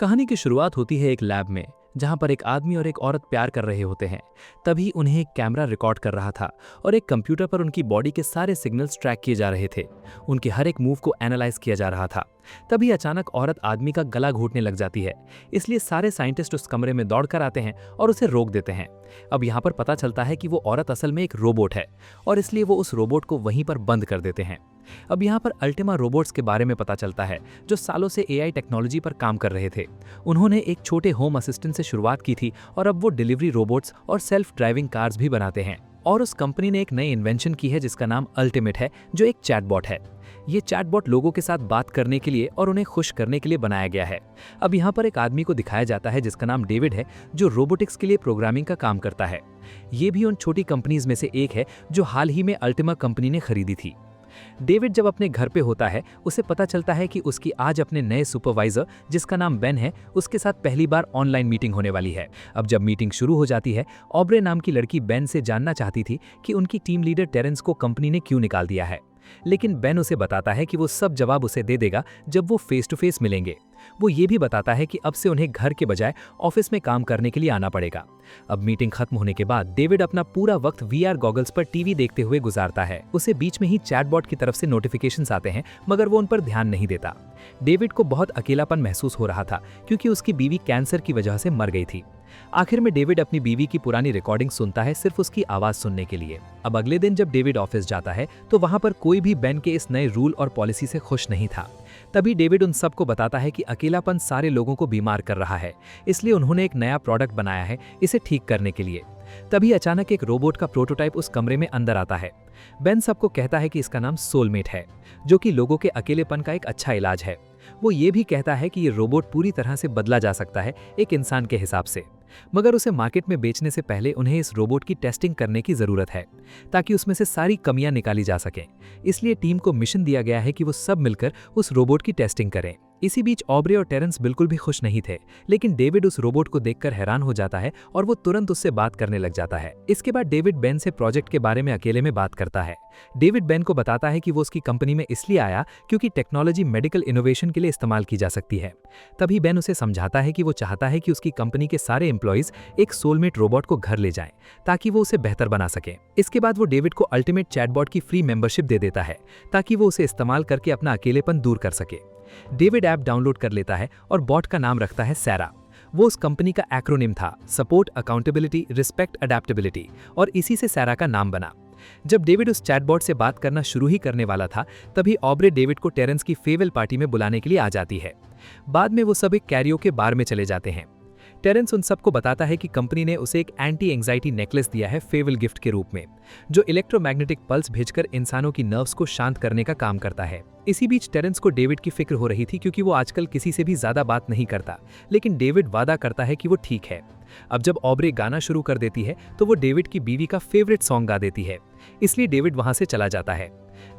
कहानी की शुरुआत होती है एक लैब में, जहां पर एक आदमी और एक औरत प्यार कर रहे होते हैं। तभी उन्हें एक कैमरा रिकॉर्ड कर रहा था और एक कंप्यूटर पर उनकी बॉडी के सारे सिग्नल्स ट्रैक किए जा रहे थे। उनके हर एक मूव को एनालाइज किया जा रहा था। तभी अचानक औरत आदमी का गला घोटने लग जाती है। इसलिए सारे साइंटिस्ट उस कमरे में दौड़ कर आते हैं और उसे रोक देते हैं। अब यहाँ पर पता चलता है कि वो औरत असल में एक रोबोट है और इसलिए वो उस रोबोट को वहीं पर बंद कर देते हैं। अब यहाँ पर अल्टिमा रोबोट्स के बारे में पता चलता है, जो सालों से एआई टेक्नोलॉजी पर काम कर रहे थे। उन्होंने एक छोटे होम असिस्टेंट से शुरुआत की थी और अब वो डिलीवरी रोबोट्स और सेल्फ ड्राइविंग कार्स भी बनाते हैं। और उस कंपनी ने एक नई इन्वेंशन की है जिसका नाम अल्टीमेट है, जो एक चैटबॉट है। ये चैटबॉट लोगों के साथ बात करने के लिए और उन्हें खुश करने के लिए बनाया गया है। अब यहाँ पर एक आदमी को दिखाया जाता है जिसका नाम डेविड है, जो रोबोटिक्स के लिए प्रोग्रामिंग का काम करता है। ये भी उन छोटी कंपनीज में से एक है जो हाल ही में अल्टिमा कंपनी ने खरीदी थी। डेविड जब अपने घर पे होता है, उसे पता चलता है कि उसकी आज अपने नए सुपरवाइजर, जिसका नाम बेन है, उसके साथ पहली बार ऑनलाइन मीटिंग होने वाली है। अब जब मीटिंग शुरू हो जाती है, ऑब्रे नाम की लड़की बेन से जानना चाहती थी कि उनकी टीम लीडर टेरेंस को कंपनी ने क्यों निकाल दिया है। लेकिन बेन उसे बताता है कि वो सब जवाब उसे दे देगा जब वो फेस टू फेस मिलेंगे। वो ये भी बताता है कि अब से उन्हें घर के बजाय ऑफिस में काम करने के लिए आना पड़ेगा। अब मीटिंग खत्म होने के बाद डेविड अपना पूरा वक्त वीआर गॉगल्स पर टीवी देखते हुए गुजारता है। उसे बीच में ही चैटबॉट की तरफ से नोटिफिकेशंस आते हैं, मगर वो उन पर ध्यान नहीं देता। डेविड को बहुत अकेलापन महसूस हो रहा था क्योंकि उसकी बीवी कैंसर की वजह से मर गई थी। आखिर में डेविड अपनी बीवी की पुरानी रिकॉर्डिंग सुनता है, सिर्फ उसकी आवाज सुनने के लिए। अब अगले दिन जब डेविड ऑफिस जाता है तो वहां पर कोई भी बेन के इस नए रूल और पॉलिसी से खुश नहीं था। तभी डेविड उन सबको बताता है कि अकेलापन सारे लोगों को बीमार कर रहा है, इसलिए उन्होंने एक नया प्रोडक्ट बनाया है इसे ठीक करने के लिए। तभी अचानक एक रोबोट का प्रोटोटाइप उस कमरे में अंदर आता है। बेन सबको कहता है कि इसका नाम सोलमेट है, जो कि लोगों के अकेलेपन का एक अच्छा इलाज है। वो ये भी कहता है कि ये रोबोट पूरी तरह से बदला जा सकता है एक इंसान के हिसाब से, मगर उसे मार्केट में बेचने से पहले उन्हें इस रोबोट की टेस्टिंग करने की जरूरत है ताकि उसमें से सारी कमियां निकाली जा सकें। इसलिए टीम को मिशन दिया गया है कि वो सब मिलकर उस रोबोट की टेस्टिंग करें। इसी बीच ऑब्रे और टेरेंस बिल्कुल भी खुश नहीं थे, लेकिन डेविड उस रोबोट को देखकर हैरान हो जाता है और वो तुरंत उससे बात करने लग जाता है। इसके बाद डेविड बेन से प्रोजेक्ट के बारे में अकेले में बात करता है। डेविड बेन को बताता है कि वो उसकी कंपनी में इसलिए आया क्योंकि टेक्नोलॉजी मेडिकल इनोवेशन के लिए इस्तेमाल की जा सकती है। तभी बेन उसे समझाता है कि वो चाहता है कि उसकी कंपनी के सारे एम्प्लॉइज एक सोलमेट रोबोट को घर ले जाएं ताकि वो उसे बेहतर बना सके। इसके बाद वो डेविड को अल्टीमेट चैटबॉट की फ्री मेंबरशिप दे देता है ताकि वो उसे इस्तेमाल करके अपना अकेलेपन दूर कर सके। डेविड ऐप डाउनलोड कर लेता है और बॉट का नाम रखता है सैरा। वो उस कंपनी का एक्रोनिम था, सपोर्ट, अकाउंटेबिलिटी, रिस्पेक्ट, अडेप्टेबिलिटी, और इसी से सैरा का नाम बना। जब डेविड उस चैटबॉट से बात करना शुरू ही करने वाला था, तभी ऑब्रे डेविड को टेरेंस की फेयरवेल पार्टी में बुलाने के लिए आ जाती है। बाद में वो सब एक कैरियोके बार में चले जाते हैं। टेरेंस उन सबको बताता है कि कंपनी ने उसे एक एंटी एंजाइटी नेकलेस दिया है फेयरवेल गिफ्ट के रूप में, जो इलेक्ट्रोमैग्नेटिक पल्स भेजकर इंसानों की नर्व्स को शांत करने का काम करता है। इसी बीच टेरेंस को डेविड की फिक्र हो रही थी क्योंकि वो आजकल किसी से भी ज्यादा बात नहीं करता, लेकिन डेविड वादा करता है कि वो ठीक है। अब जब ऑब्रे गाना शुरू कर देती है तो वो डेविड की बीवी का फेवरेट सॉन्ग गा देती है, इसलिए डेविड वहां से चला जाता है।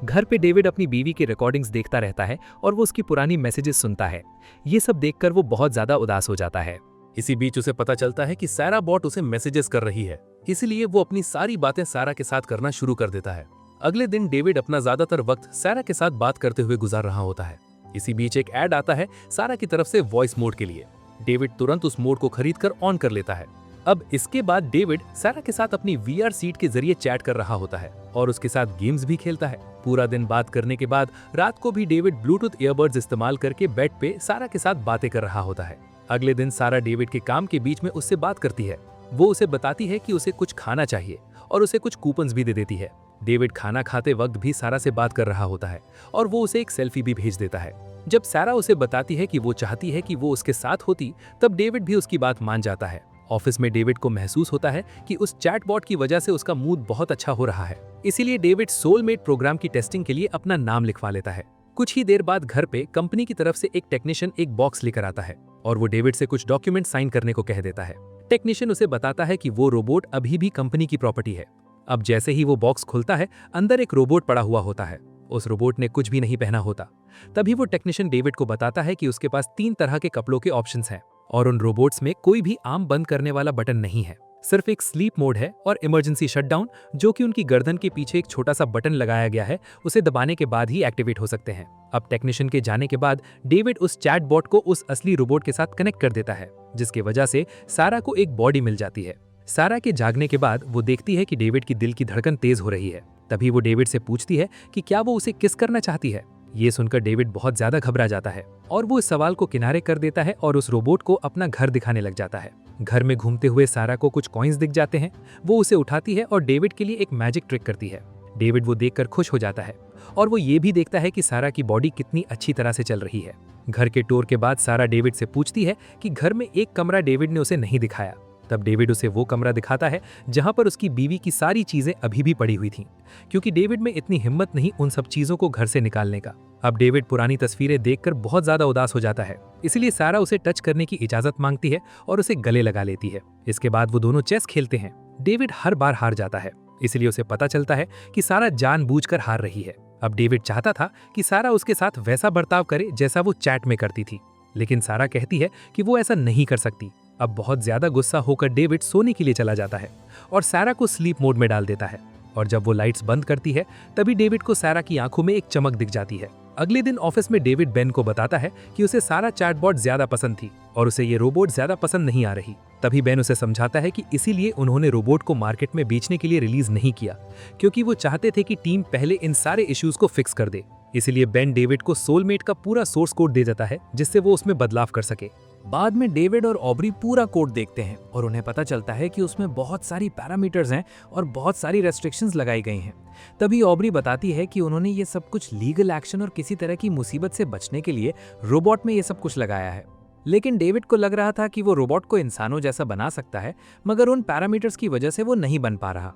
घर पे डेविड अपनी बीवी की रिकॉर्डिंग्स देखता रहता है और वो उसकी पुरानी मैसेजेस सुनता है। ये सब देखकर वो बहुत ज्यादा उदास हो जाता है। इसी बीच उसे पता चलता है कि सैरा बॉट उसे मैसेजेस कर रही है, इसलिए वो अपनी सारी बातें सैरा के साथ करना शुरू कर देता है। अगले दिन डेविड अपना ज्यादातर वक्त सैरा के साथ बात करते हुए गुजार रहा होता है। इसी बीच एक ऐड आता है सैरा की तरफ से वॉइस मोड के लिए। डेविड तुरंत उस मोड को खरीद कर ऑन कर लेता है। अब इसके बाद डेविड सैरा के साथ अपनी वीआर सीट के जरिए चैट कर रहा होता है और उसके साथ गेम्स भी खेलता है। पूरा दिन बात करने के बाद रात को भी डेविड ब्लूटूथ ईयरबड्स इस्तेमाल करके बेड पे सैरा के साथ बातें कर रहा होता है। अगले दिन सारा डेविड के काम के बीच में उससे बात करती है। वो उसे बताती है कि उसे कुछ खाना चाहिए और उसे कुछ कूपन्स भी दे देती है। डेविड खाना खाते वक्त भी सारा से बात कर रहा होता है और वो उसे एक सेल्फी भी भेज देता है। जब सारा उसे बताती है कि वो चाहती है कि वो उसके साथ होती, तब डेविड भी उसकी बात मान जाता है। ऑफिस में डेविड को महसूस होता है कि उस चैटबॉट की वजह से उसका मूड बहुत अच्छा हो रहा है, इसीलिए डेविड सोलमेट प्रोग्राम की टेस्टिंग के लिए अपना नाम लिखवा लेता है। कुछ ही देर बाद घर पे कंपनी की तरफ से एक टेक्नीशियन एक बॉक्स लेकर आता है और वो डेविड से कुछ डॉक्यूमेंट साइन करने को कह देता है। टेक्नीशियन उसे बताता है कि वो रोबोट अभी भी कंपनी की प्रॉपर्टी है। अब जैसे ही वो बॉक्स खुलता है, अंदर एक रोबोट पड़ा हुआ होता है। उस रोबोट ने कुछ भी नहीं पहना होता। तभी वो टेक्नीशियन डेविड को बताता है कि उसके पास 3 तरह के कपड़ों के ऑप्शंस हैं और उन रोबोट्स में कोई भी आम बंद करने वाला बटन नहीं है। सिर्फ एक स्लीप मोड है और इमरजेंसी शटडाउन, जो कि उनकी गर्दन के पीछे एक छोटा सा बटन लगाया गया है, उसे दबाने के बाद ही एक्टिवेट हो सकते हैं। अब टेक्नीशियन के जाने के बाद डेविड उस चैट बॉट को उस असली रोबोट के साथ कनेक्ट कर देता है, जिसकी वजह से सारा को एक बॉडी मिल जाती है। सारा के जागने के बाद वो देखती है कि डेविड की दिल की धड़कन तेज हो रही है। तभी वो डेविड से पूछती है कि क्या वो उसे किस करना चाहती है। ये सुनकर डेविड बहुत ज्यादा घबरा जाता है और वो इस सवाल को किनारे कर देता है और उस रोबोट को अपना घर दिखाने लग जाता है। घर में घूमते हुए सारा को कुछ कॉइन्स दिख जाते हैं। वो उसे उठाती है और डेविड के लिए एक मैजिक ट्रिक करती है। डेविड वो देखकर खुश हो जाता है और वो ये भी देखता है कि सारा की बॉडी कितनी अच्छी तरह से चल रही है। घर के टूर के बाद सारा डेविड से पूछती है कि घर में एक कमरा डेविड ने उसे नहीं दिखाया। तब डेविड उसे वो कमरा दिखाता है जहां पर उसकी बीवी की सारी चीजें अभी भी पड़ी हुई थीं, क्योंकि डेविड में इतनी हिम्मत नहीं उन सब चीजों को घर से निकालने का। अब डेविड पुरानी तस्वीरें देखकर बहुत ज्यादा उदास हो जाता है, इसलिए सारा उसे टच करने की इजाजत मांगती है और उसे गले लगा लेती है। इसके बाद वो दोनों चेस खेलते हैं। डेविड हर बार हार जाता है, इसलिए उसे पता चलता है कि सारा जानबूझकर हार रही है। अब डेविड चाहता था कि सारा उसके साथ वैसा बर्ताव करे जैसा वो चैट में करती थी, लेकिन सारा कहती है कि वो ऐसा नहीं कर सकती। अब बहुत ज्यादा गुस्सा होकर डेविड सोने के लिए चला जाता है और सारा को स्लीप मोड में डाल देता है। और जब वो लाइट्स बंद करती है, तभी डेविड को सारा की आंखों में एक चमक दिख जाती है। अगले दिन ऑफिस में डेविड बेन को बताता है कि उसे सारा चैटबॉट ज्यादा पसंद थी और उसे ये रोबोट ज्यादा पसंद नहीं आ रही। तभी बेन उसे समझाता है कि इसीलिए उन्होंने रोबोट को मार्केट में बेचने के लिए रिलीज नहीं किया, क्योंकि वो चाहते थे कि टीम पहले इन सारे इश्यूज को फिक्स कर दे। इसीलिए बेन डेविड को सोलमेट का पूरा सोर्स कोड दे देता है, जिससे वो उसमें बदलाव कर सके। बाद में डेविड और ऑब्री पूरा कोड देखते हैं और उन्हें पता चलता है कि उसमें बहुत सारी पैरामीटर्स हैं और बहुत सारी रेस्ट्रिक्शंस लगाई गई हैं। तभी ऑब्री बताती है कि उन्होंने ये सब कुछ लीगल एक्शन और किसी तरह की मुसीबत से बचने के लिए रोबोट में ये सब कुछ लगाया है। लेकिन डेविड को लग रहा था कि वो रोबोट को इंसानों जैसा बना सकता है, मगर उन पैरामीटर्स की वजह से वो नहीं बन पा रहा।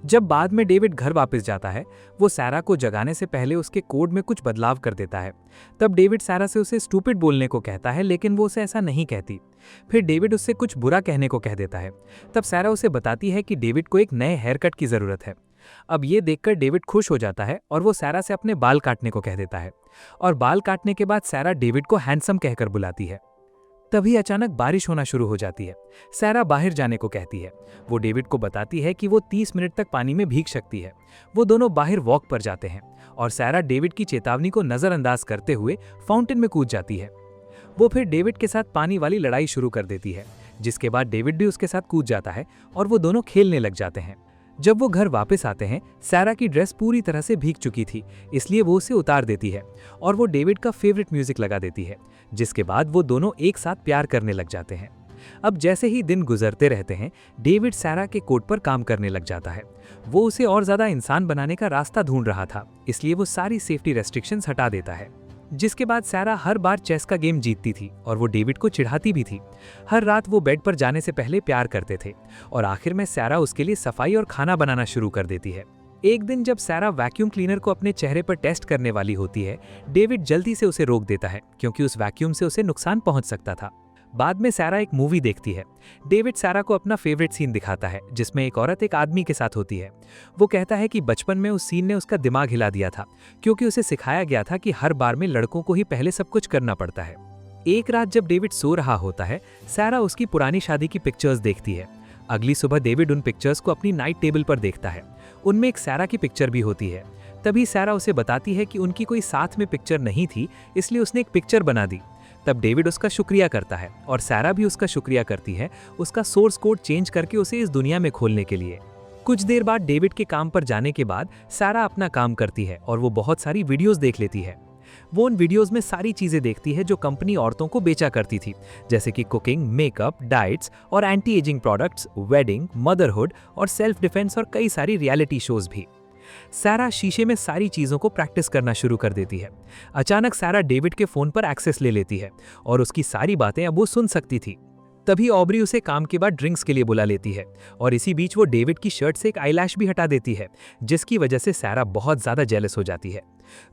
जब बाद में डेविड घर वापस जाता है, वो सारा को जगाने से पहले उसके कोड में कुछ बदलाव कर देता है। तब डेविड सारा से उसे स्टूपिड बोलने को कहता है, लेकिन वो उसे ऐसा नहीं कहती। फिर डेविड उससे कुछ बुरा कहने को कह देता है। तब सारा उसे बताती है कि डेविड को एक नए हेयर कट की जरूरत है। अब ये देखकर डेविड खुश हो जाता है और वो सारा से अपने बाल काटने को कह देता है। और बाल काटने के बाद सारा डेविड को हैंडसम कहकर बुलाती है। तभी अचानक बारिश होना शुरू हो जाती है। सारा बाहर जाने को कहती है। वो डेविड को बताती है कि वो 30 मिनट तक पानी में भीग सकती है। वो दोनों बाहर वॉक पर जाते हैं और सारा डेविड की चेतावनी को नजरअंदाज करते हुए फाउंटेन में कूद जाती है। वो फिर डेविड के साथ पानी वाली लड़ाई शुरू कर देती है, जिसके बाद डेविड भी उसके साथ कूद जाता है और वो दोनों खेलने लग जाते हैं। जब वो घर वापस आते हैं, सारा की ड्रेस पूरी तरह से भीग चुकी थी, इसलिए वो उसे उतार देती है और वो डेविड का फेवरेट म्यूजिक लगा देती है, जिसके बाद वो दोनों एक साथ प्यार करने लग जाते हैं। अब जैसे ही दिन गुजरते रहते हैं, डेविड सारा के कोड पर काम करने लग जाता है। वो उसे और ज्यादा इंसान बनाने का रास्ता ढूंढ रहा था, इसलिए वो सारी सेफ्टी रेस्ट्रिक्शंस हटा देता है। जिसके बाद सारा हर बार चेस का गेम जीतती थी और वो डेविड को चिढ़ाती भी थी। हर रात वो बेड पर जाने से पहले प्यार करते थे और आखिर में सारा उसके लिए सफाई और खाना बनाना शुरू कर देती है। एक दिन जब सारा वैक्यूम क्लीनर को अपने चेहरे पर टेस्ट करने वाली होती है, डेविड जल्दी से उसे रोक देता है, क्योंकि उस वैक्यूम से उसे नुकसान पहुंच सकता था। बाद में सारा एक मूवी देखती है। डेविड सारा को अपना फेवरेट सीन दिखाता है, जिसमें एक औरत एक आदमी के साथ होती है। वो कहता है कि बचपन में उस सीन ने उसका दिमाग हिला दिया था, क्योंकि उसे सिखाया गया था कि हर बार में लड़कों को ही पहले सब कुछ करना पड़ता है। एक रात जब डेविड सो रहा होता है, सारा उसकी पुरानी शादी की पिक्चर्स देखती है। अगली सुबह डेविड उन पिक्चर्स को अपनी नाइट टेबल पर देखता है। उनमें एक सारा की पिक्चर भी होती है। तभी सारा उसे बताती है कि उनकी कोई साथ में पिक्चर नहीं थी, इसलिए उसने एक पिक्चर बना दी। तब डेविड उसका शुक्रिया करता है और सारा भी उसका शुक्रिया करती है, उसका सोर्स कोड चेंज करके उसे इस दुनिया में खोलने के लिए। कुछ देर बाद डेविड के काम पर जाने के बाद सारा अपना काम करती है और वो बहुत सारी वीडियोस देख लेती है। वो उन वीडियोस में सारी चीजें देखती है जो कंपनी औरतों को बेचा करती थी, जैसे कि कुकिंग, मेकअप, डाइट्स और anti ageing products, wedding, motherhood और सेल्फ डिफेंस और कई सारी रियलिटी शोज भी। सारा शीशे में सारी चीजों को प्रैक्टिस करना शुरू कर देती है। अचानक सारा डेविड के फोन पर एक्सेस ले लेती है और उसकी सारी बातें अब वो सुन सकती थी। तभी ऑब्री उसे काम के बाद ड्रिंक्स के लिए बुला लेती है और इसी बीच वो डेविड की शर्ट से एक आईलैश भी हटा देती है, जिसकी वजह से सारा बहुत ज्यादा जेलस हो जाती है।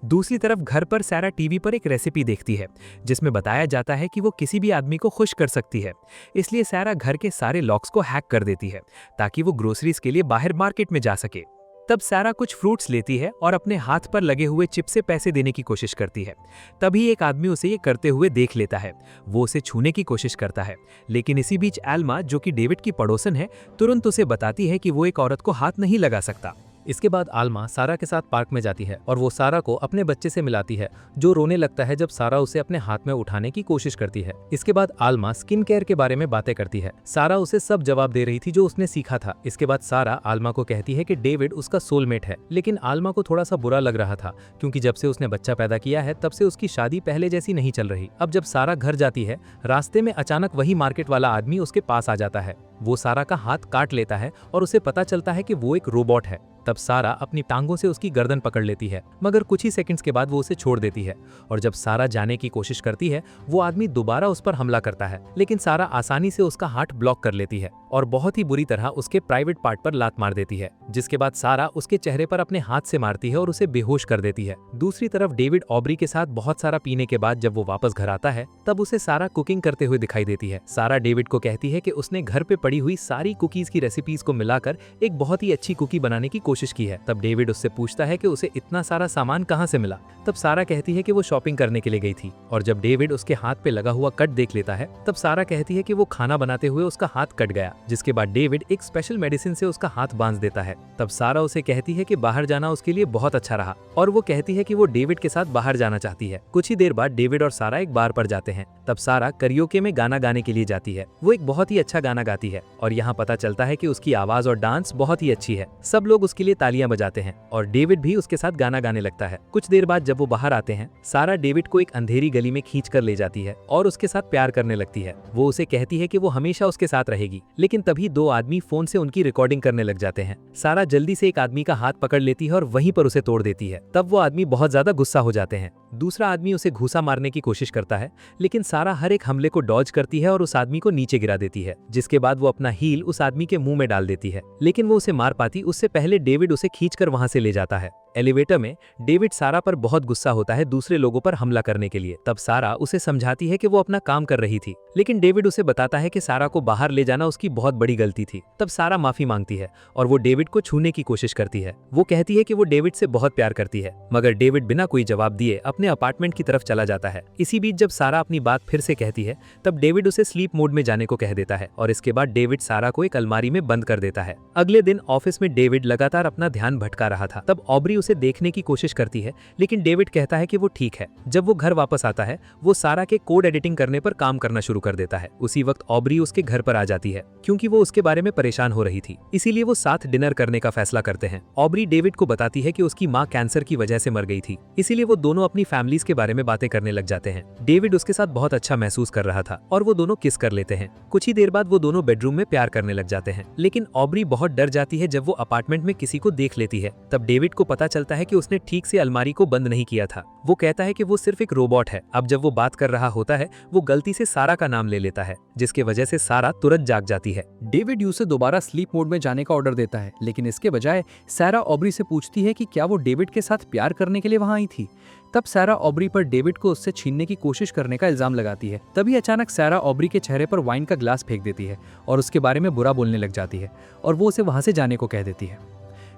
दूसरी तरफ घर पर सारा टीवी पर एक रेसिपी देखती है, जिसमें बताया जाता है कि वो किसी भी आदमी को खुश कर सकती है। इसलिए सारा घर के सारे लॉक्स को हैक कर देती है, ताकि वो ग्रोसरीज के लिए बाहर मार्केट में जा सके। तब सैरा कुछ फ्रूट्स लेती है और अपने हाथ पर लगे हुए चिप से पैसे देने की कोशिश करती है। तभी एक आदमी उसे ये करते हुए देख लेता है। वो उसे छूने की कोशिश करता है, लेकिन इसी बीच एल्मा, जो कि डेविड की पड़ोसन है, तुरंत उसे बताती है कि वो एक औरत को हाथ नहीं लगा सकता। इसके बाद आल्मा सारा के साथ पार्क में जाती है और वो सारा को अपने बच्चे से मिलाती है, जो रोने लगता है जब सारा उसे अपने हाथ में उठाने की कोशिश करती है। इसके बाद आल्मा स्किन केयर के बारे में बातें करती है। सारा उसे सब जवाब दे रही थी जो उसने सीखा था। इसके बाद सारा आल्मा को कहती है कि डेविड उसका सोलमेट है, लेकिन आल्मा को थोड़ा सा बुरा लग रहा था, क्योंकि जब से उसने बच्चा पैदा किया है तब से उसकी शादी पहले जैसी नहीं चल रही। अब जब सारा घर जाती है, रास्ते में अचानक वही मार्केट वाला आदमी उसके पास आ जाता है। वो सारा का हाथ काट लेता है और उसे पता चलता है कि वो एक रोबोट है। तब सारा अपनी टांगों से उसकी गर्दन पकड़ लेती है, मगर कुछ ही सेकंड्स के बाद वो उसे छोड़ देती है। और जब सारा जाने की कोशिश करती है, वो आदमी दोबारा उस पर हमला करता है, लेकिन सारा आसानी से उसका हाथ ब्लॉक कर लेती है और बहुत ही बुरी तरह उसके प्राइवेट पार्ट पर लात मार देती है, जिसके बाद सारा उसके चेहरे पर अपने हाथ से मारती है और उसे बेहोश कर देती है। दूसरी तरफ डेविड ऑब्री के साथ बहुत सारा पीने के बाद जब वो वापस घर आता है, तब उसे सारा कुकिंग करते हुए दिखाई देती है। सारा डेविड को कहती है कि उसने घर पे पड़ी हुई सारी कुकीज की रेसिपीज को मिलाकर एक बहुत ही अच्छी कुकी बनाने की कोशिश की है। तब डेविड उससे पूछता है कि उसे इतना सारा सामान कहाँ से मिला। तब सारा कहती है कि वो शॉपिंग करने के लिए गई थी, और जब डेविड उसके हाथ पे लगा हुआ कट देख लेता है, तब सारा कहती है कि वो खाना बनाते हुए उसका हाथ कट गया, जिसके बाद डेविड एक स्पेशल मेडिसिन से उसका हाथ बांध देता है। तब सारा उसे कहती है कि बाहर जाना उसके लिए बहुत अच्छा रहा, और वो कहती है कि वो डेविड के साथ बाहर जाना चाहती है। कुछ ही देर बाद डेविड और सारा एक बार पर जाते हैं। तब सारा करियोके में गाना गाने के लिए जाती है। वो एक बहुत ही अच्छा गाना गाती है और यहाँ पता चलता है कि उसकी आवाज और डांस बहुत ही अच्छी है। सब लोग उसके लिए तालियां बजाते हैं और डेविड भी उसके साथ गाना गाने लगता है। कुछ देर बाद जब वो बाहर आते हैं, सारा डेविड को एक अंधेरी गली में खींच कर ले जाती है और उसके साथ प्यार करने लगती है। वो उसे कहती है कि वो हमेशा उसके साथ रहेगी, लेकिन तभी दो आदमी फोन से उनकी रिकॉर्डिंग करने लग जाते हैं। सारा जल्दी से एक आदमी का हाथ पकड़ लेती है और वहीं पर उसे तोड़ देती है। तब वो आदमी बहुत ज्यादा गुस्सा हो जाते हैं। दूसरा आदमी उसे घूसा मारने की कोशिश करता है, लेकिन सारा हर एक हमले को डॉज करती है और उस आदमी को नीचे गिरा देती है, जिसके बाद वो अपना हील उस आदमी के मुंह में डाल देती है, लेकिन वो उसे मार पाती उससे पहले डेविड उसे खींचकर वहां से ले जाता है। एलिवेटर में डेविड सारा पर बहुत गुस्सा होता है दूसरे लोगों पर हमला करने के लिए। तब सारा उसे समझाती है कि वो अपना काम कर रही थी, लेकिन डेविड उसे बताता है कि सारा को बाहर ले जाना उसकी बहुत बड़ी गलती थी। तब सारा माफी मांगती है और वो डेविड को छूने की कोशिश करती है। वो कहती है कि वो डेविड से बहुत प्यार करती है, मगर डेविड बिना कोई जवाब दिए अपने अपार्टमेंट की तरफ चला जाता है। इसी बीच जब सारा अपनी बात फिर से कहती है, तब डेविड उसे स्लीप मोड में जाने को कह देता है और इसके बाद डेविड सारा को एक अलमारी में बंद कर देता है। अगले दिन ऑफिस में डेविड लगातार अपना ध्यान भटका रहा था। तब ऑब्री उसे देखने की कोशिश करती है, लेकिन डेविड कहता है कि वो ठीक है। जब वो घर वापस आता है, वो सारा के कोड एडिटिंग करने पर काम करना शुरू कर देता है। उसी वक्त ऑब्री उसके घर पर आ जाती है, क्योंकि वो उसके बारे में परेशान हो रही थी। इसीलिए वो साथ डिनर करने का फैसला करते हैं। ऑब्री डेविड को बताती है कि उसकी माँ कैंसर की वजह से मर गई थी, इसीलिए वो दोनों अपनी फैमिलीज के बारे में बातें करने लग जाते हैं। डेविड उसके साथ बहुत अच्छा महसूस कर रहा था और वो दोनों किस कर लेते हैं। कुछ ही देर बाद वो दोनों बेडरूम में प्यार करने लग जाते हैं, लेकिन ऑब्री बहुत डर जाती है जब वो अपार्टमेंट में किसी को देख लेती है। तब डेविड को पता चलता है कि उसने ठीक से अलमारी को बंद नहीं किया था। वो कहता है कि वो सिर्फ एक रोबोट है। अब जब वो बात कर रहा होता है, वो गलती से सारा का नाम ले लेता है, जिसके वजह से सारा तुरंत जाग जाती है। डेविड यू से दोबारा स्लीप मोड में जाने का ऑर्डर देता है, लेकिन इसके बजाय सारा ऑब्री से पूछती है कि क्या वो डेविड के साथ प्यार करने के लिए वहां आई थी। तब सारा ऑब्री पर डेविड को उससे छीनने की कोशिश करने का इल्जाम लगाती है। तभी अचानक सारा ऑब्री के चेहरे पर वाइन का ग्लास फेंक देती है और उसके बारे में बुरा बोलने लग जाती है और वो उसे वहां से जाने को कह देती है।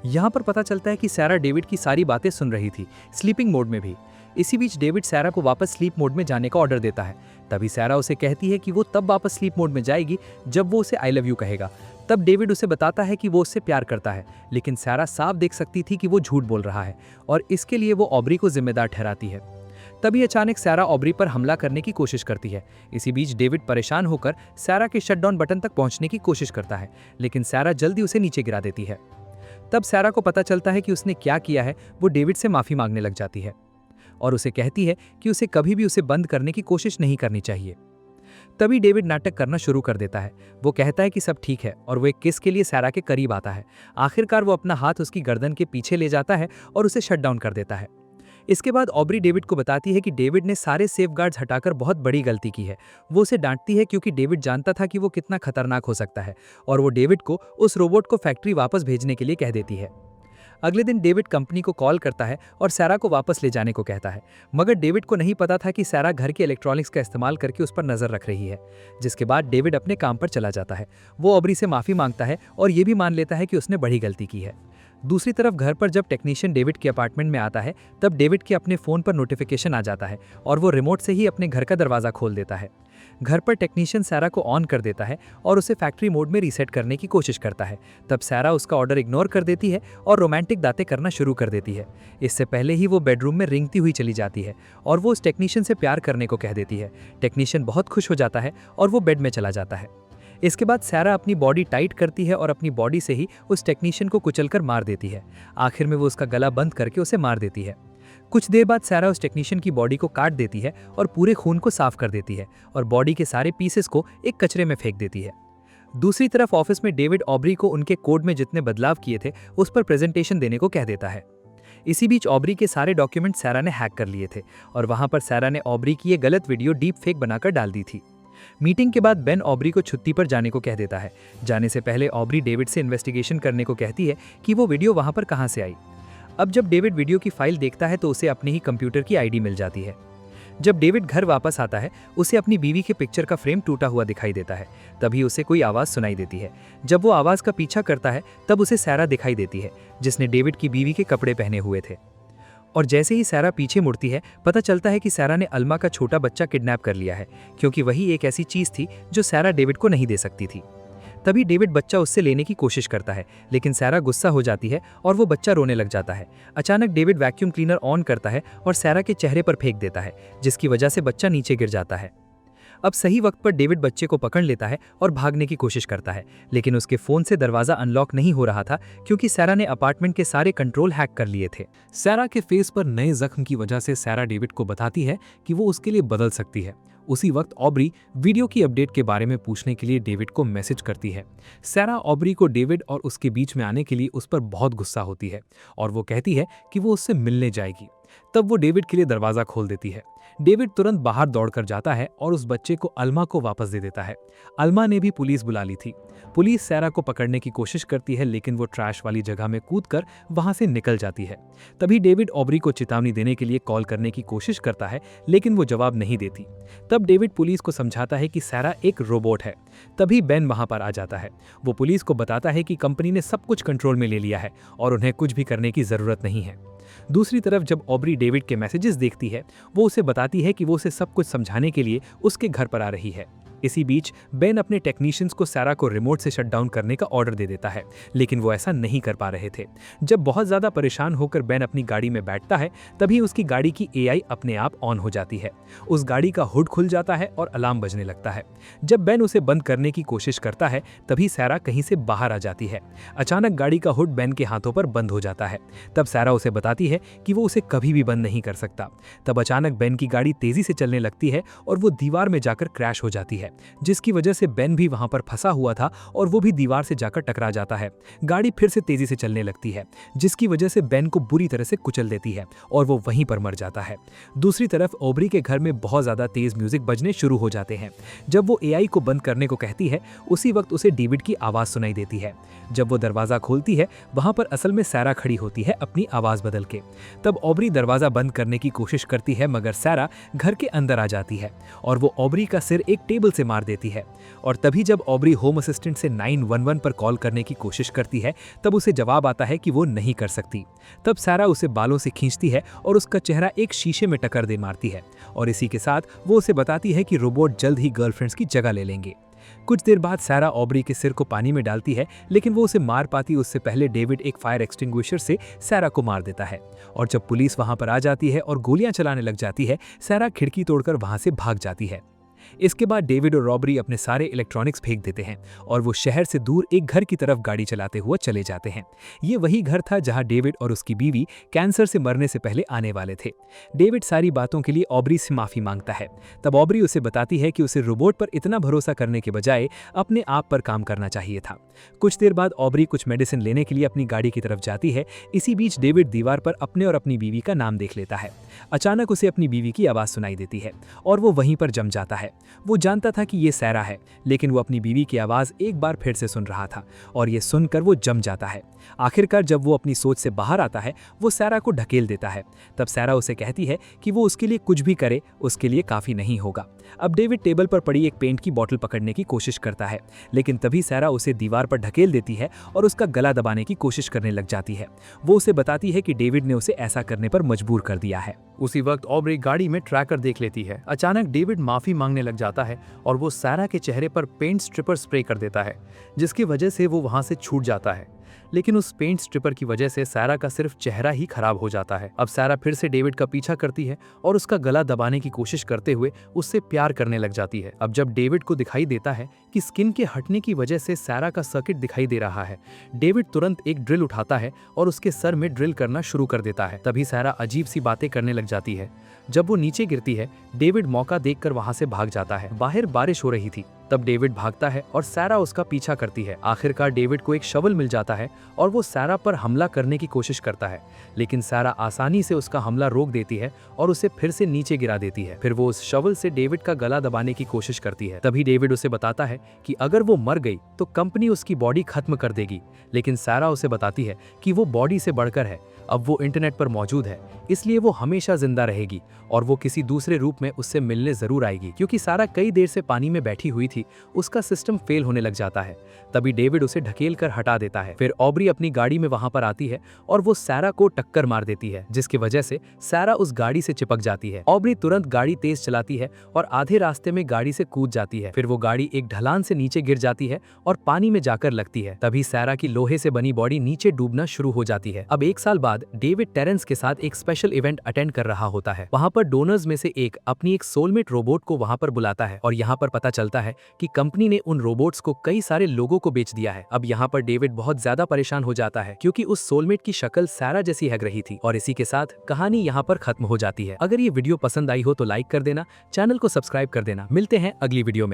यहाँ पर पता चलता है कि सारा डेविड की सारी बातें सुन रही थी, स्लीपिंग मोड में भी। इसी बीच डेविड सारा को वापस स्लीप मोड में जाने का ऑर्डर देता है। तभी सारा उसे कहती है कि वो तब वापस स्लीप मोड में जाएगी जब वो उसे आई लव यू कहेगा। तब डेविड उसे बताता है कि वो उससे प्यार करता है, लेकिन सारा साफ देख सकती थी कि वो झूठ बोल रहा है और इसके लिए वो ऑब्री को जिम्मेदार ठहराती है। तभी अचानक सारा ऑब्री पर हमला करने की कोशिश करती है। इसी बीच डेविड परेशान होकर सारा के शटडाउन बटन तक पहुंचने की कोशिश करता है, लेकिन सारा जल्दी उसे नीचे गिरा देती है। तब सारा को पता चलता है कि उसने क्या किया है। वो डेविड से माफी मांगने लग जाती है और उसे कहती है कि उसे कभी भी उसे बंद करने की कोशिश नहीं करनी चाहिए। तभी डेविड नाटक करना शुरू कर देता है। वो कहता है कि सब ठीक है और वो एक किस के लिए सारा के करीब आता है। आखिरकार वो अपना हाथ उसकी गर्दन के पीछे ले जाता है और उसे शट डाउन कर देता है। इसके बाद ऑब्री डेविड को बताती है कि डेविड ने सारे सेफगार्ड्स हटाकर बहुत बड़ी गलती की है। वो उसे डांटती है क्योंकि डेविड जानता था कि वो कितना खतरनाक हो सकता है और वो डेविड को उस रोबोट को फैक्ट्री वापस भेजने के लिए कह देती है। अगले दिन डेविड कंपनी को कॉल करता है और सारा को वापस ले जाने को कहता है, मगर डेविड को नहीं पता था कि सारा घर के इलेक्ट्रॉनिक्स का इस्तेमाल करके उस पर नजर रख रही है। जिसके बाद डेविड अपने काम पर चला जाता है। वो ऑब्री से माफी मांगता है और ये भी मान लेता है कि उसने बड़ी गलती की है। दूसरी तरफ घर पर जब टेक्नीशियन डेविड के अपार्टमेंट में आता है तब डेविड के अपने फ़ोन पर नोटिफिकेशन आ जाता है और वो रिमोट से ही अपने घर का दरवाज़ा खोल देता है। घर पर टेक्नीशियन सैरा को ऑन कर देता है और उसे फैक्ट्री मोड में रीसेट करने की कोशिश करता है। तब सैरा उसका ऑर्डर इग्नोर कर देती है और रोमांटिक बातें करना शुरू कर देती है। इससे पहले ही वो बेडरूम में रेंगती हुई चली जाती है और वो उस टेक्नीशियन से प्यार करने को कह देती है। टेक्नीशियन बहुत खुश हो जाता है और वो बेड में चला जाता है। इसके बाद सैरा अपनी बॉडी टाइट करती है और अपनी बॉडी से ही उस टेक्नीशियन को कुचलकर मार देती है। आखिर में वो उसका गला बंद करके उसे मार देती है। कुछ देर बाद सैरा उस टेक्नीशियन की बॉडी को काट देती है और पूरे खून को साफ कर देती है और बॉडी के सारे पीसेस को एक कचरे में फेंक देती है। दूसरी तरफ ऑफिस में डेविड ऑब्री को उनके कोड में जितने बदलाव किए थे उस पर प्रेजेंटेशन देने को कह देता है। इसी बीच ऑब्री के सारे डॉक्यूमेंट सैरा ने हैक कर लिए थे और वहां पर सैरा ने ऑब्री की ये गलत वीडियो डीप फेक बनाकर डाल दी थी। मीटिंग के बाद बेन ऑब्री को छुट्टी पर जाने को कह देता है। जाने से पहले ऑब्री डेविड से इन्वेस्टिगेशन करने को कहती है कि वो वीडियो वहां पर कहां से आई। अब जब डेविड वीडियो की फाइल देखता है तो उसे अपने ही कंप्यूटर की आईडी मिल जाती है। जब डेविड घर वापस आता है उसे अपनी बीवी के पिक्चर का फ्रेम टूटा हुआ दिखाई देता है। तभी उसे कोई आवाज़ सुनाई देती है। जब वो आवाज़ का पीछा करता है तब उसे सैरा दिखाई देती है जिसने डेविड की बीवी के कपड़े पहने हुए थे। और जैसे ही सैरा पीछे मुड़ती है पता चलता है कि सैरा ने अल्मा का छोटा बच्चा किडनैप कर लिया है, क्योंकि वही एक ऐसी चीज़ थी जो सैरा डेविड को नहीं दे सकती थी। तभी डेविड बच्चा उससे लेने की कोशिश करता है, लेकिन सैरा गुस्सा हो जाती है और वो बच्चा रोने लग जाता है। अचानक डेविड वैक्यूम क्लीनर ऑन करता है और सैरा के चेहरे पर फेंक देता है, जिसकी वजह से बच्चा नीचे गिर जाता है। अब सही वक्त पर डेविड बच्चे को पकड़ लेता है और भागने की कोशिश करता है, लेकिन उसके फ़ोन से दरवाज़ा अनलॉक नहीं हो रहा था क्योंकि सैरा ने अपार्टमेंट के सारे कंट्रोल हैक कर लिए थे। सैरा के फेस पर नए जख्म की वजह से सैरा डेविड को बताती है कि वो उसके लिए बदल सकती है। उसी वक्त ऑब्री वीडियो की अपडेट के बारे में पूछने के लिए डेविड को मैसेज करती है। सैरा ऑब्री को डेविड और उसके बीच में आने के लिए उस पर बहुत गुस्सा होती है और वो कहती है कि वो उससे मिलने जाएगी। तब वो डेविड के लिए दरवाज़ा खोल देती है। डेविड तुरंत बाहर दौड़कर जाता है और उस बच्चे को अल्मा को वापस दे देता है। अल्मा ने भी पुलिस बुला ली थी। पुलिस सैरा को पकड़ने की कोशिश करती है, लेकिन वो ट्रैश वाली जगह में कूदकर वहां से निकल जाती है। तभी डेविड ऑब्री को चेतावनी देने के लिए कॉल करने की कोशिश करता है, लेकिन वो जवाब नहीं देती। तब डेविड पुलिस को समझाता है कि सैरा एक रोबोट है। तभी बेन वहां पर आ जाता है। वो पुलिस को बताता है कि कंपनी ने सब कुछ कंट्रोल में ले लिया है और उन्हें कुछ भी करने की जरूरत नहीं है। दूसरी तरफ जब ऑब्री डेविड के मैसेजेस देखती है, वो उसे बताती है कि वो उसे सब कुछ समझाने के लिए उसके घर पर आ रही है। इसी बीच बेन अपने टेक्नीशियंस को सैरा को रिमोट से शट डाउन करने का ऑर्डर दे देता है, लेकिन वो ऐसा नहीं कर पा रहे थे। जब बहुत ज़्यादा परेशान होकर बेन अपनी गाड़ी में बैठता है, तभी उसकी गाड़ी की एआई अपने आप ऑन हो जाती है। उस गाड़ी का हुड खुल जाता है और अलार्म बजने लगता है। जब बेन उसे बंद करने की कोशिश करता है, तभी सैरा कहीं से बाहर आ जाती है। अचानक गाड़ी का हुड बेन के हाथों पर बंद हो जाता है। तब सैरा उसे बताती है कि वो उसे कभी भी बंद नहीं कर सकता। तब अचानक बेन की गाड़ी तेजी से चलने लगती है और वो दीवार में जाकर क्रैश हो जाती है, जिसकी वजह से बेन भी वहां पर फंसा हुआ था और वो भी दीवार से जाकर टकरा जाता है। गाड़ी फिर से तेजी से चलने लगती है, जिसकी वजह से बेन को बुरी तरह से कुचल देती है और वो वहीं पर मर जाता है। दूसरी तरफ ऑब्री के घर में बहुत ज्यादा तेज म्यूजिक बजने शुरू हो जाते हैं। जब वो एआई को बंद करने को कहती है, उसी वक्त उसे डेविड की आवाज सुनाई देती है। जब वो दरवाजा खोलती है, वहां पर असल में सैरा खड़ी होती है अपनी आवाज बदल के। तब ऑब्री दरवाजा बंद करने की कोशिश करती है, मगर सैरा घर के अंदर आ जाती है और वो ऑब्री का सिर एक टेबल से मार देती है। और तभी जब ऑब्री होम असिस्टेंट से 911 पर कॉल करने की कोशिश करती है, तब उसे जवाब आता है कि वो नहीं कर सकती। तब सैरा उसे बालों से खींचती है और उसका चेहरा एक शीशे में टक्कर दे मारती है और इसी के साथ वो उसे बताती है कि रोबोट जल्द ही गर्लफ्रेंड्स की जगह ले लेंगे। कुछ देर बाद सैरा ऑब्री के सिर को पानी में डालती है, लेकिन वो उसे मार पाती उससे पहले डेविड एक फायर एक्सटिंग्विशर से सैरा को मार देता है। और जब पुलिस वहां पर आ जाती है और गोलियां चलाने लग जाती है, सैरा खिड़की तोड़कर वहां से भाग जाती है। इसके बाद डेविड और रॉबरी अपने सारे इलेक्ट्रॉनिक्स फेंक देते हैं और वो शहर से दूर एक घर की तरफ गाड़ी चलाते हुए चले जाते हैं। ये वही घर था जहां डेविड और उसकी बीवी कैंसर से मरने से पहले आने वाले थे। डेविड सारी बातों के लिए ऑब्री से माफी मांगता है। तब ऑब्री उसे बताती है कि उसे रोबोट पर इतना भरोसा करने के बजाय अपने आप पर काम करना चाहिए था। कुछ देर बाद ऑब्री कुछ मेडिसिन लेने के लिए अपनी गाड़ी की तरफ जाती है। इसी बीच डेविड दीवार पर अपने और अपनी बीवी का नाम देख लेता है। अचानक उसे अपनी बीवी की आवाज सुनाई देती है और वो वहीं पर जम जाता है। वो जानता था कि ये सैरा है, लेकिन वो अपनी बीवी की आवाज़ एक बार फिर से सुन रहा था और ये सुनकर वो जम जाता है। आखिरकार जब वो अपनी सोच से बाहर आता है, वो सैरा को ढकेल देता है। तब सैरा उसे कहती है कि वो उसके लिए कुछ भी करे, उसके लिए काफ़ी नहीं होगा। अब डेविड टेबल पर पड़ी एक पेंट की बोतल पकड़ने की कोशिश करता है, लेकिन तभी सैरा उसे दीवार पर ढकेल देती है और उसका गला दबाने की कोशिश करने लग जाती है। वो उसे बताती है कि डेविड ने उसे ऐसा करने पर मजबूर कर दिया है। उसी वक्त ऑब्री गाड़ी में ट्रैकर देख लेती है। अचानक डेविड माफी मांगने लग जाता है और वो सैरा के चेहरे पर पेंट स्ट्रिपर स्प्रे कर देता है, जिसकी वजह से वो वहां से छूट जाता है। लेकिन उस पेंट स्ट्रिपर की वजह से सैरा का सिर्फ चेहरा ही खराब हो जाता है। अब सैरा फिर से डेविड का पीछा करती है और उसका गला दबाने की कोशिश करते हुए उससे प्यार करने लग जाती है। अब जब डेविड को दिखाई देता है कि स्किन के हटने की वजह से सैरा का सर्किट दिखाई दे रहा है, डेविड तुरंत एक ड्रिल उठाता है और उसके सर में ड्रिल करना शुरू कर देता है। तभी सैरा अजीब सी बातें करने लग जाती है। जब वो नीचे गिरती है, डेविड मौका देखकर वहां से भाग जाता है। बाहर बारिश हो रही थी, तब डेविड भागता है और सैरा उसका पीछा करती है। आखिरकार डेविड को एक शवल मिल जाता है और वो सैरा पर हमला करने की कोशिश करता है, लेकिन सैरा आसानी से उसका हमला रोक देती है और उसे फिर से नीचे गिरा देती है। फिर वो उस शवल से डेविड का गला दबाने की कोशिश करती है। तभी डेविड उसे बताता है कि अगर वो मर गई तो कंपनी उसकी बॉडी खत्म कर देगी, लेकिन सैरा उसे बताती है कि वो बॉडी से बढ़कर है। अब वो इंटरनेट पर मौजूद है, इसलिए वो हमेशा जिंदा रहेगी और वो किसी दूसरे रूप में उससे मिलने जरूर आएगी। क्योंकि सैरा कई देर से पानी में बैठी हुई थी, उसका सिस्टम फेल होने लग जाता है। तभी डेविड उसे ढकेल कर हटा देता है। फिर ऑब्री अपनी गाड़ी में वहां पर आती है और वो सैरा को टक्कर मार देती है, जिसकी वजह से सैरा उस गाड़ी से चिपक जाती है। ऑब्री तुरंत गाड़ी तेज चलाती है और आधे रास्ते में गाड़ी से कूद जाती है। फिर वो गाड़ी एक ढलान से नीचे गिर जाती है और पानी में जाकर लगती है। तभी सैरा की लोहे से बनी बॉडी नीचे डूबना शुरू हो जाती है। अब 1 साल बाद डेविड टेरेंस के साथ एक स्पेशल इवेंट अटेंड कर रहा होता है। वहां पर डोनर्स में से एक अपनी एक सोलमेट रोबोट को वहां पर बुलाता है और यहाँ पर पता चलता है कि कंपनी ने उन रोबोट्स को कई सारे लोगों को बेच दिया है। अब यहाँ पर डेविड बहुत ज्यादा परेशान हो जाता है, क्योंकि उस सोलमेट की शक्ल सैरा जैसी लग रही थी। और इसी के साथ कहानी यहाँ पर खत्म हो जाती है। अगर ये वीडियो पसंद आई हो तो लाइक कर देना, चैनल को सब्सक्राइब कर देना। मिलते हैं अगली वीडियो में।